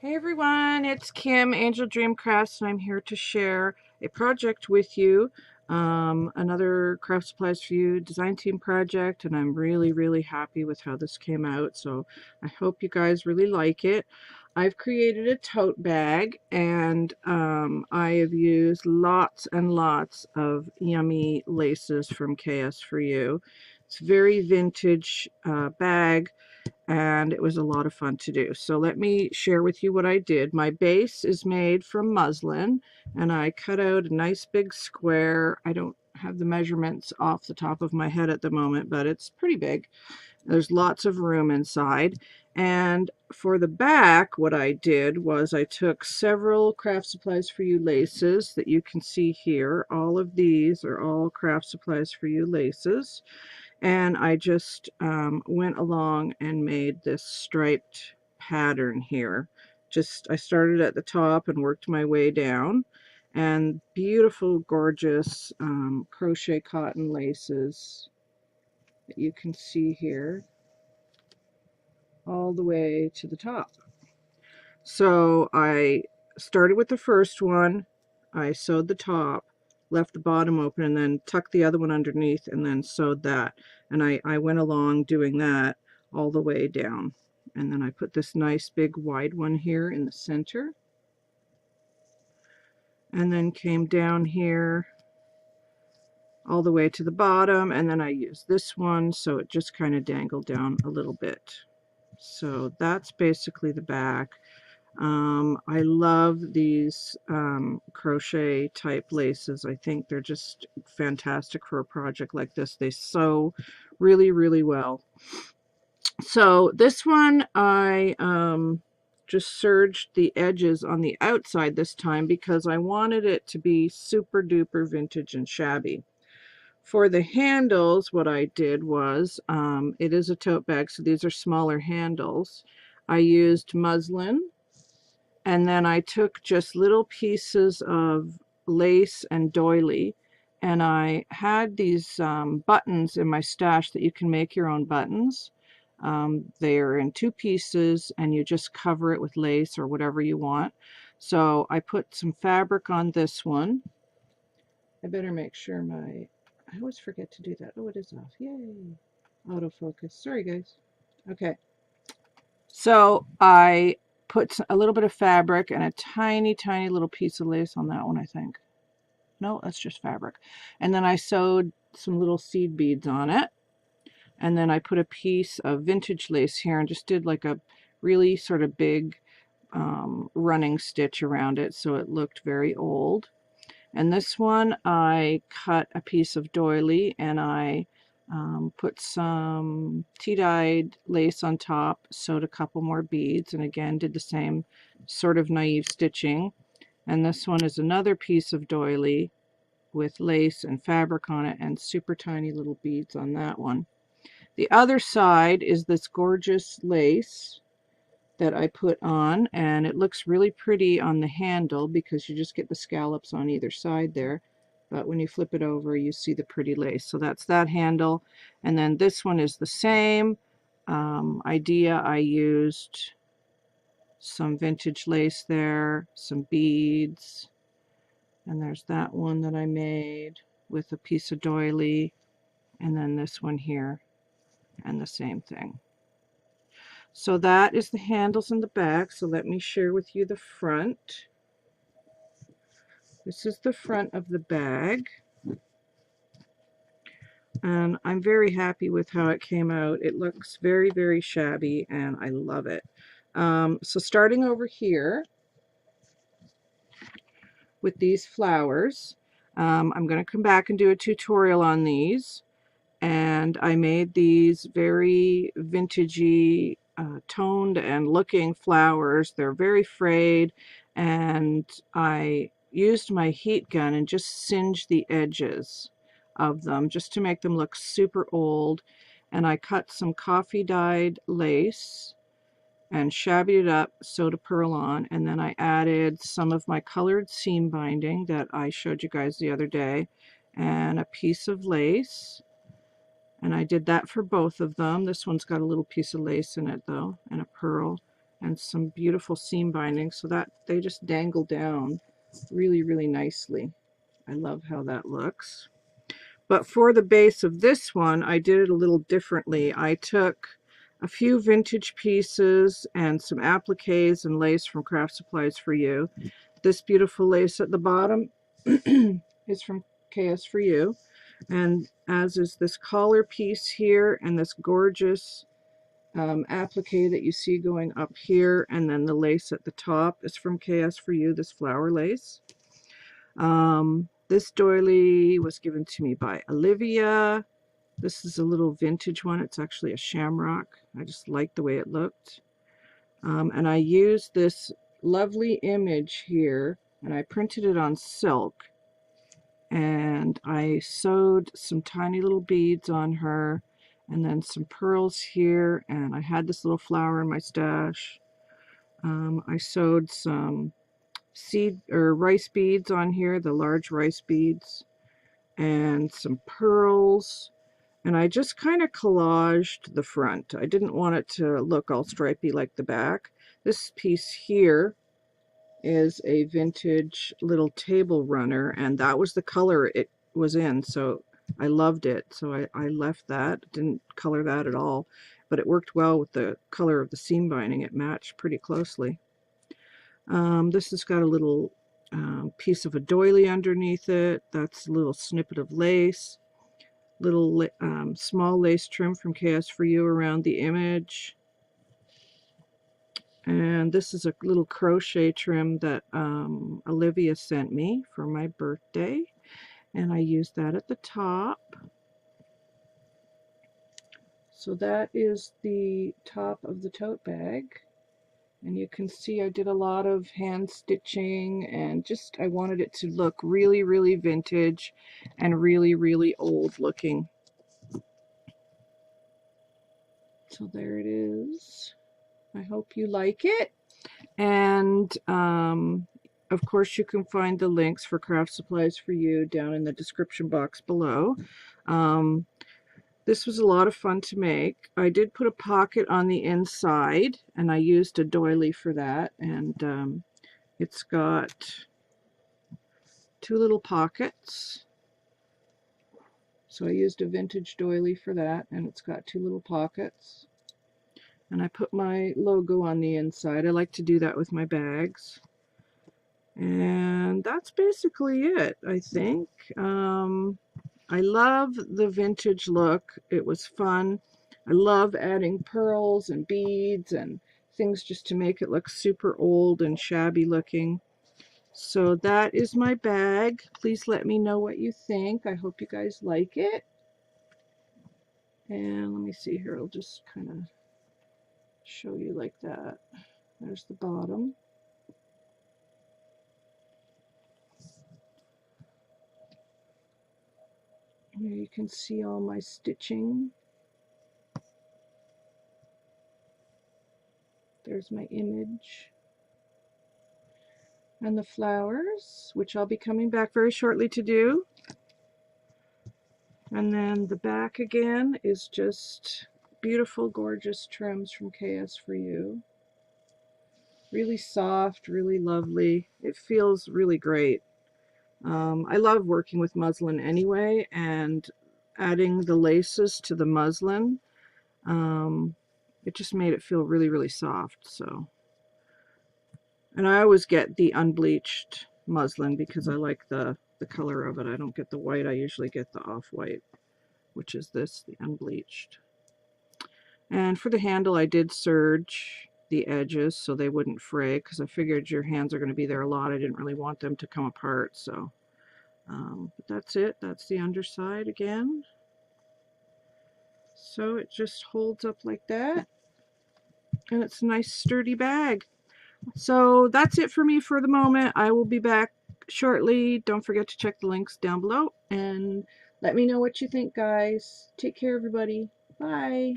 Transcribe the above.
Hey everyone, it's Kim, Angel Dream Crafts, and I'm here to share a project with you. Another Craft Supplies for You design team project, and I'm really happy with how this came out, so I hope you guys really like it. I've created a tote bag, and I have used lots and lots of yummy laces from KS for You. It's a very vintage bag, and it was a lot of fun to do. So let me share with you what I did. My base is made from muslin, and I cut out a nice big square. I don't have the measurements off the top of my head at the moment, but it's pretty big. There's lots of room inside. And for the back, what I did was I took several Craft Supplies for You laces that you can see here. All of these are all Craft Supplies for You laces. And I just went along and made this striped pattern here. I started at the top and worked my way down. And beautiful, gorgeous crochet cotton laces that you can see here all the way to the top. So I started with the first one. I sewed the top, left the bottom open, and then tucked the other one underneath, and then sewed that. And I went along doing that all the way down. And then I put this nice big wide one here in the center. And then came down here all the way to the bottom, and then I used this one so it just kind of dangled down a little bit. So that's basically the back. I love these crochet type laces. I think they're just fantastic for a project like this. They sew really well. So this one I just serged the edges on the outside this time because I wanted it to be super duper vintage and shabby. For the handles, what I did was, it is a tote bag, so these are smaller handles. I used muslin, and then I took just little pieces of lace and doily, and I had these buttons in my stash that you can make your own buttons. They're in two pieces, and you just cover it with lace or whatever you want. So I put some fabric on this one. I better make sure I always forget to do that. Oh, it is off. Yay. Autofocus. Sorry, guys. Okay. So I put a little bit of fabric and a tiny little piece of lace on that one, I think. No, that's just fabric. And then I sewed some little seed beads on it. And then I put a piece of vintage lace here and just did like a really sort of big running stitch around it so it looked very old. And this one I cut a piece of doily and I put some tea-dyed lace on top, sewed a couple more beads, and again did the same sort of naive stitching. And this one is another piece of doily with lace and fabric on it and super tiny little beads on that one. The other side is this gorgeous lace that I put on, and it looks really pretty on the handle because you just get the scallops on either side there, but when you flip it over you see the pretty lace. So that's that handle. And then this one is the same idea. I used some vintage lace there, some beads, and there's that one that I made with a piece of doily, and then this one here, and the same thing. So that is the handles in the back. So let me share with you the front. This is the front of the bag. And I'm very happy with how it came out. It looks very shabby and I love it. So starting over here with these flowers, I'm going to come back and do a tutorial on these. And I made these very vintagey, toned and looking flowers. They're very frayed, and I used my heat gun and just singed the edges of them just to make them look super old. And I cut some coffee dyed lace and shabbied it up, sewed a pearl on, and then I added some of my colored seam binding that I showed you guys the other day and a piece of lace. And I did that for both of them. This one's got a little piece of lace in it though, and a pearl. and some beautiful seam binding so that they just dangle down really, really nicely. I love how that looks. But for the base of this one, I did it a little differently. I took a few vintage pieces and some appliques and lace from Craft Supplies for You. This beautiful lace at the bottom is from KS for You, and as is this collar piece here and this gorgeous applique that you see going up here, and then the lace at the top is from KS for You, this flower lace. This doily was given to me by Olivia. This is a little vintage one. It's actually a shamrock. I just like the way it looked. And I used this lovely image here, and I printed it on silk. And I sewed some tiny little beads on her, and then some pearls here, and I had this little flower in my stash. I sewed some seed or rice beads on here, the large rice beads, and some pearls, and I just kind of collaged the front. I didn't want it to look all stripy like the back. This piece here is a vintage little table runner, and that was the color it was in, so I loved it, so I left that. Didn't color that at all, but it worked well with the color of the seam binding. It matched pretty closely. This has got a little piece of a doily underneath it. That's a little snippet of lace. Little small lace trim from KS for You around the image. And this is a little crochet trim that Olivia sent me for my birthday. And I used that at the top. So that is the top of the tote bag. And you can see I did a lot of hand stitching, and just I wanted it to look really, really vintage and really, really old looking. So there it is. I hope you like it. And of course you can find the links for Craft Supplies for You down in the description box below. This was a lot of fun to make. I did put a pocket on the inside, and I used a doily for that, and it's got two little pockets. So I used a vintage doily for that, and it's got two little pockets. And I put my logo on the inside. I like to do that with my bags. And that's basically it, I think. I love the vintage look. It was fun. I love adding pearls and beads and things just to make it look super old and shabby looking. So that is my bag. Please let me know what you think. I hope you guys like it. And let me see here. I'll just kind of show you like that. There's the bottom. Here you can see all my stitching. There's my image. And the flowers, which I'll be coming back very shortly to do. And then the back again is just beautiful, gorgeous trims from KS for You. Really soft, really lovely. It feels really great. I love working with muslin anyway, and adding the laces to the muslin, it just made it feel really, really soft. So, and I always get the unbleached muslin because I like the color of it. I don't get the white. I usually get the off-white, which is this, the unbleached. And for the handle, I did serge the edges so they wouldn't fray, because I figured your hands are going to be there a lot. I didn't really want them to come apart. So but that's it. That's the underside again. So it just holds up like that, and it's a nice sturdy bag. So that's it for me for the moment. I will be back shortly. Don't forget to check the links down below, and let me know what you think, guys. Take care, everybody. Bye.